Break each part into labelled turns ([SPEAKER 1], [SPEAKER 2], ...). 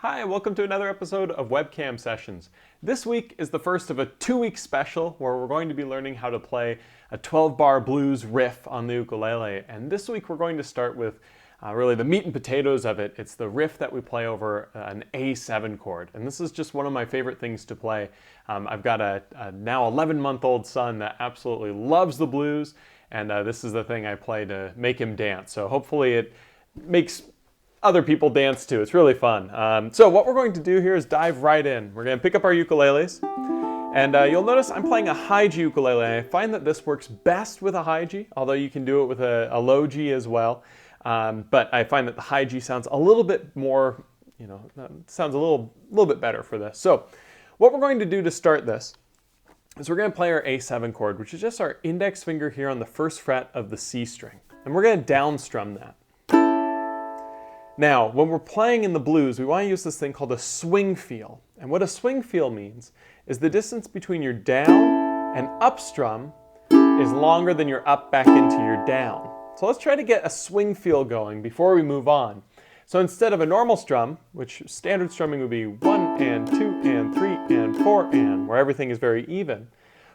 [SPEAKER 1] Hi, welcome to another episode of Webcam Sessions. This week is the first of a 2-week special where we're going to be learning how to play a 12-bar blues riff on the ukulele. And this week we're going to start with really the meat and potatoes of it. It's the riff that we play over an A7 chord. And this is just one of my favorite things to play. I've got a now 11-month-old son that absolutely loves the blues, and this is the thing I play to make him dance. So hopefully it makes other people dance too. It's really fun. So what we're going to do here is dive right in. We're going to pick up our ukuleles, and you'll notice I'm playing a high G ukulele. I find that this works best with a high G, although you can do it with a low G as well. But I find that the high G sounds a little bit more, sounds a little bit better for this. So what we're going to do to start this is we're going to play our A7 chord, which is just our index finger here on the first fret of the C string. And we're going to down strum that. Now, when we're playing in the blues, we want to use this thing called a swing feel. And what a swing feel means is the distance between your down and up strum is longer than your up back into your down. So let's try to get a swing feel going before we move on. So instead of a normal strum, which standard strumming would be 1 and 2 and 3 and 4 and, where everything is very even,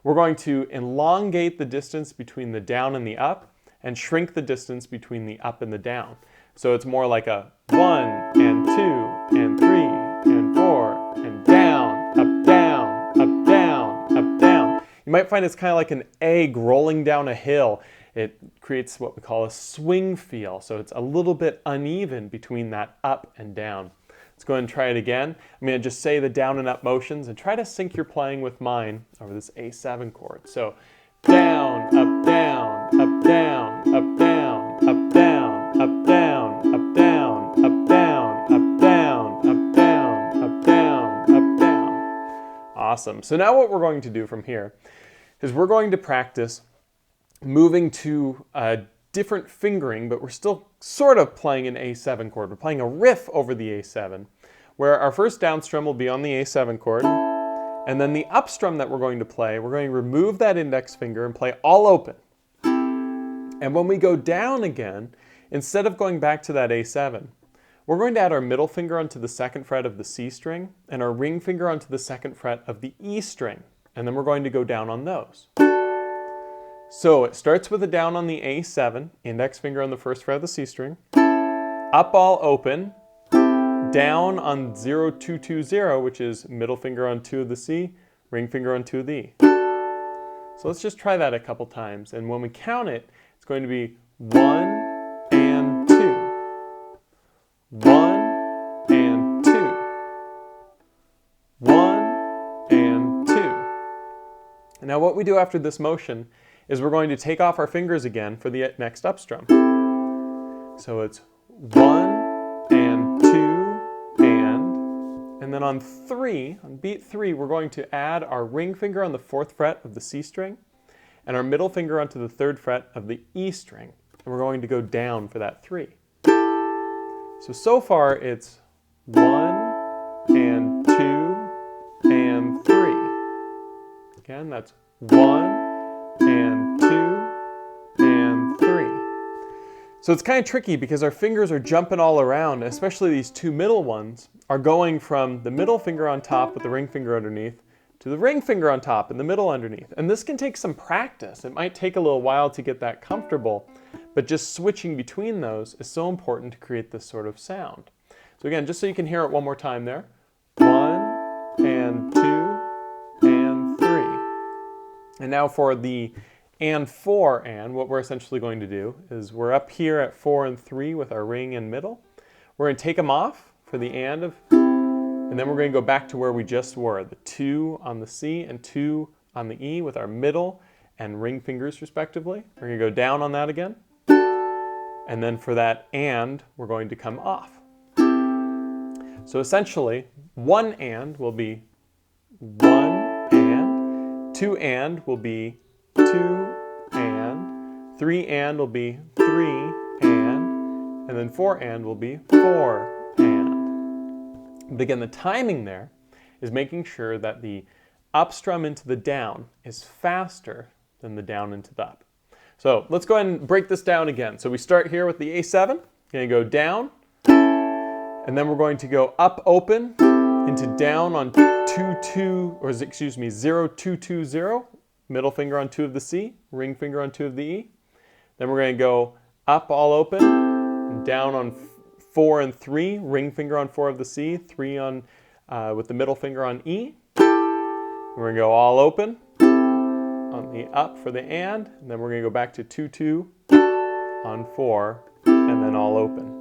[SPEAKER 1] we're going to elongate the distance between the down and the up and shrink the distance between the up and the down. So it's more like a 1 and 2 and 3 and 4 and down, up, down, up, down, up, down. You might find it's kind of like an egg rolling down a hill. It creates what we call a swing feel. So it's a little bit uneven between that up and down. Let's go ahead and try it again. I'm going to just say the down and up motions and try to sync your playing with mine over this A7 chord. So down, up, down, up, down, up, down, up, down, up, down, up, down, up, down, up, down, up, down, up, down, up, down. Awesome. So now what we're going to do from here is we're going to practice moving to a different fingering, but we're still sort of playing an A7 chord. We're playing a riff over the A7, where our first down strum will be on the A7 chord, and then the up strum that we're going to play, we're going to remove that index finger and play all open. And when we go down again, instead of going back to that A7, we're going to add our middle finger onto the second fret of the C string and our ring finger onto the second fret of the E string. And then we're going to go down on those. So it starts with a down on the A7, index finger on the first fret of the C string, up all open, down on 0, 2, 2, 0, which is middle finger on 2 of the C, ring finger on 2 of the E. So let's just try that a couple times. And when we count it, it's going to be 1 and 2, 1 and 2, 1 and 2. And now what we do after this motion is we're going to take off our fingers again for the next up strum. So it's 1 and 2 and then on 3, on beat 3, we're going to add our ring finger on the 4th fret of the C string and our middle finger onto the 3rd fret of the E string. And we're going to go down for that 3. So far it's 1 and 2 and 3. Again, that's 1 and 2 and 3. So it's kind of tricky because our fingers are jumping all around, especially these two middle ones are going from the middle finger on top with the ring finger underneath to the ring finger on top and the middle underneath. And this can take some practice. It might take a little while to get that comfortable, but just switching between those is so important to create this sort of sound. So again, just so you can hear it one more time there. 1 and 2 and 3. And now for the and 4 and, what we're essentially going to do is we're up here at 4 and 3 with our ring and middle. We're going to take them off for the and then we're going to go back to where we just were, the 2 on the C and 2 on the E with our middle and ring fingers respectively. We're going to go down on that again. And then for that and, we're going to come off. So essentially, 1 and will be 1 and, 2 and will be 2 and, 3 and will be 3 and then 4 and will be 4 and. But again, the timing there is making sure that the up strum into the down is faster than the down into the up. So let's go ahead and break this down again. So we start here with the A7, going to go down, And then we're going to go up open into down on 2-2, or excuse me, 0-2-2-0, middle finger on 2 of the C, ring finger on 2 of the E. Then we're going to go up all open, and down on 4 and 3, ring finger on 4 of the C, 3 on with the middle finger on E. We're going to go all open on the up for the and then we're going to go back to 2-2 on 4, and then all open.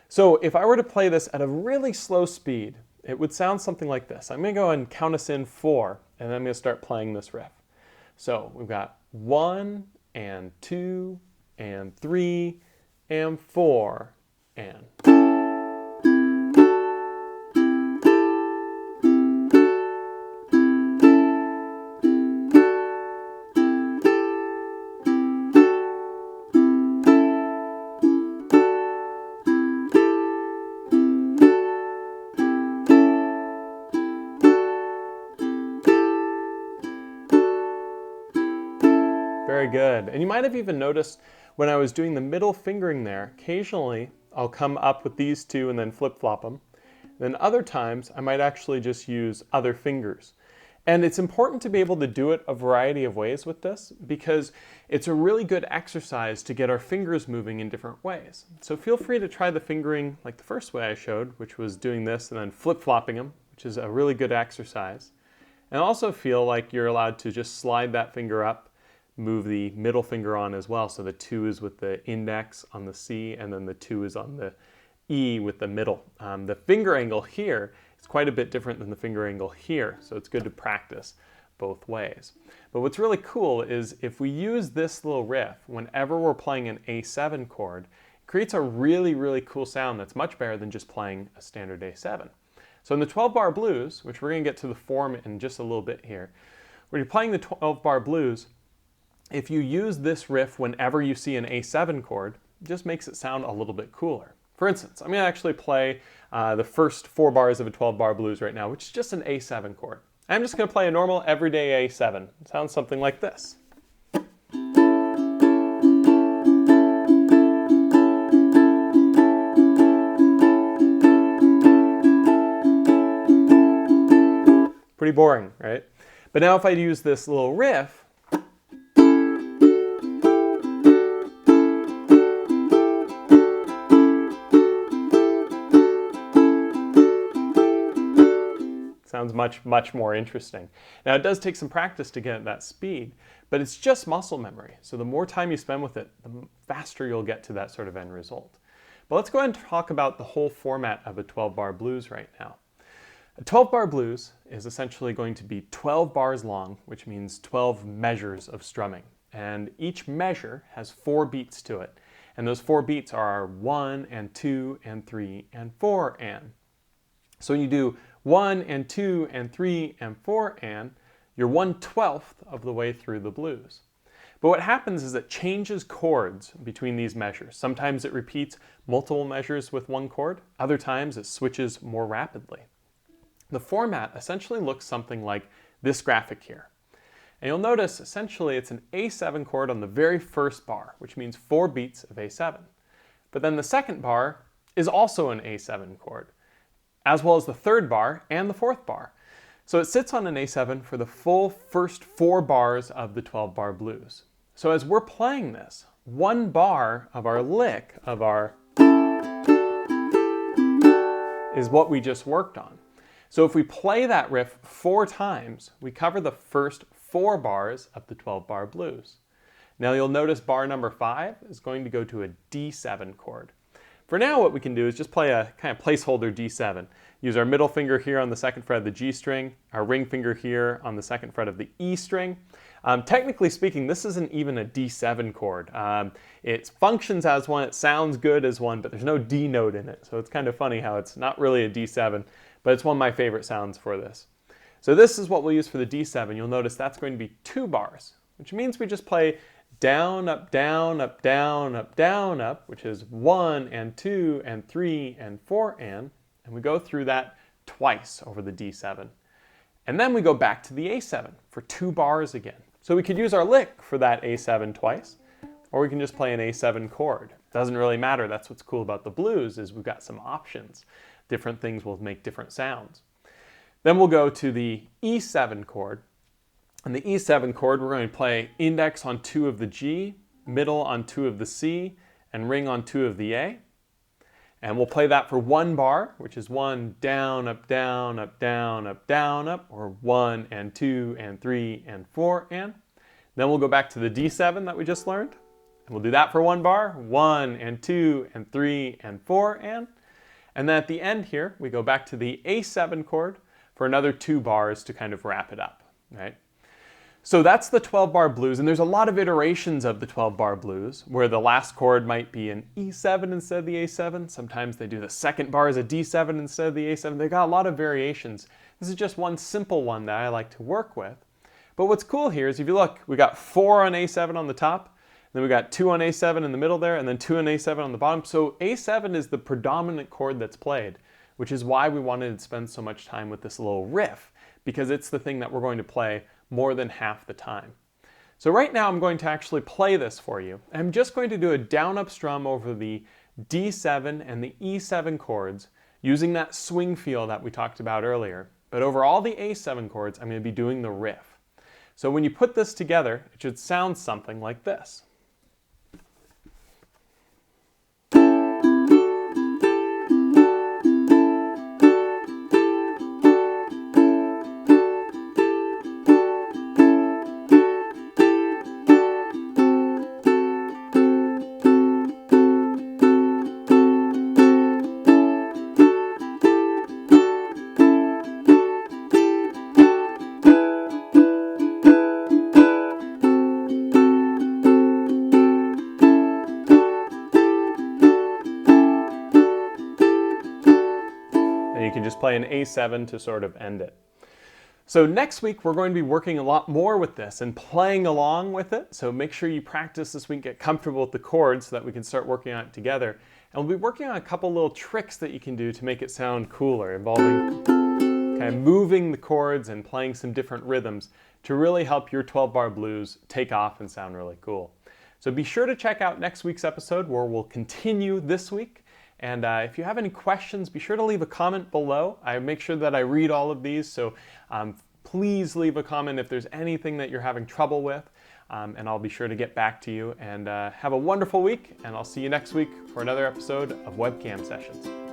[SPEAKER 1] So if I were to play this at a really slow speed, it would sound something like this. I'm going to go and count us in 4, and then I'm going to start playing this riff. So we've got 1 and 2 and 3 and 4 and. Very good. And you might have even noticed when I was doing the middle fingering there, occasionally I'll come up with these two and then flip-flop them. Then other times I might actually just use other fingers. And it's important to be able to do it a variety of ways with this because it's a really good exercise to get our fingers moving in different ways. So feel free to try the fingering like the first way I showed, which was doing this and then flip-flopping them, which is a really good exercise. And also feel like you're allowed to just slide that finger up, move the middle finger on as well. So the 2 is with the index on the C, and then the 2 is on the E with the middle. The finger angle here is quite a bit different than the finger angle here, so it's good to practice both ways. But what's really cool is if we use this little riff whenever we're playing an A7 chord, it creates a really, really cool sound that's much better than just playing a standard A7. So in the 12-bar blues, which we're going to get to the form in just a little bit here, when you're playing the 12-bar blues, if you use this riff whenever you see an A7 chord, it just makes it sound a little bit cooler. For instance, I'm going to actually play the first 4 bars of a 12-bar blues right now, which is just an A7 chord. I'm just going to play a normal everyday A7. It sounds something like this. Pretty boring, right? But now if I use this little riff, sounds much more interesting. Now it does take some practice to get at that speed, but it's just muscle memory. So the more time you spend with it, the faster you'll get to that sort of end result. But let's go ahead and talk about the whole format of a 12-bar blues right now. A 12-bar blues is essentially going to be 12 bars long, which means 12 measures of strumming. And each measure has 4 beats to it. And those 4 beats are our 1 and 2 and 3 and 4 and. So when you do 1 and 2 and 3 and 4 and, you're 1/12 of the way through the blues. But what happens is it changes chords between these measures. Sometimes it repeats multiple measures with one chord. Other times it switches more rapidly. The format essentially looks something like this graphic here. And you'll notice essentially it's an A7 chord on the very first bar, which means 4 beats of A7. But then the second bar is also an A7 chord, as well as the third bar and the fourth bar. So it sits on an A7 for the full first 4 bars of the 12-bar blues. So as we're playing this, 1 bar of our lick of our is what we just worked on. So if we play that riff 4 times, we cover the first 4 bars of the 12-bar blues. Now you'll notice bar number 5 is going to go to a D7 chord. For now, what we can do is just play a kind of placeholder D7. Use our middle finger here on the 2nd fret of the G string, our ring finger here on the 2nd fret of the E string. Technically speaking, this isn't even a D7 chord. It functions as one, it sounds good as one, but there's no D note in it. So it's kind of funny how it's not really a D7, but it's one of my favorite sounds for this. So this is what we'll use for the D7. You'll notice that's going to be 2 bars, which means we just play down, up, down, up, down, up, down, up, which is 1 and 2 and 3 and 4 and we go through that twice over the D7. And then we go back to the A7 for 2 bars again. So we could use our lick for that A7 twice, or we can just play an A7 chord. Doesn't really matter. That's what's cool about the blues, is we've got some options. Different things will make different sounds. Then we'll go to the E7 chord. And the E7 chord, we're going to play index on 2 of the G, middle on 2 of the C, and ring on 2 of the A. And we'll play that for 1 bar, which is 1, down, up, down, up, down, up, down, up, or 1 and 2 and 3 and 4 and. Then we'll go back to the D7 that we just learned. And we'll do that for 1 bar, 1 and 2 and 3 and 4 and. And then at the end here, we go back to the A7 chord for another 2 bars to kind of wrap it up, right? So that's the 12-bar blues, and there's a lot of iterations of the 12-bar blues where the last chord might be an E7 instead of the A7. Sometimes they do the second bar as a D7 instead of the A7. They've got a lot of variations. This is just one simple one that I like to work with. But what's cool here is if you look, we got 4 on A7 on the top, then we got 2 on A7 in the middle there, and then 2 on A7 on the bottom. So A7 is the predominant chord that's played, which is why we wanted to spend so much time with this little riff, because it's the thing that we're going to play more than half the time. So right now I'm going to actually play this for you. I'm just going to do a down-up strum over the D7 and the E7 chords using that swing feel that we talked about earlier. But over all the A7 chords, I'm going to be doing the riff. So when you put this together, it should sound something like this. You can just play an A7 to sort of end it. So next week we're going to be working a lot more with this and playing along with it. So make sure you practice this week, get comfortable with the chords so that we can start working on it together. And we'll be working on a couple little tricks that you can do to make it sound cooler, involving kind of moving the chords and playing some different rhythms to really help your 12-bar blues take off and sound really cool. So be sure to check out next week's episode where we'll continue this week. And if you have any questions, be sure to leave a comment below. I make sure that I read all of these, so please leave a comment if there's anything that you're having trouble with, and I'll be sure to get back to you. And have a wonderful week, and I'll see you next week for another episode of Webcam Sessions.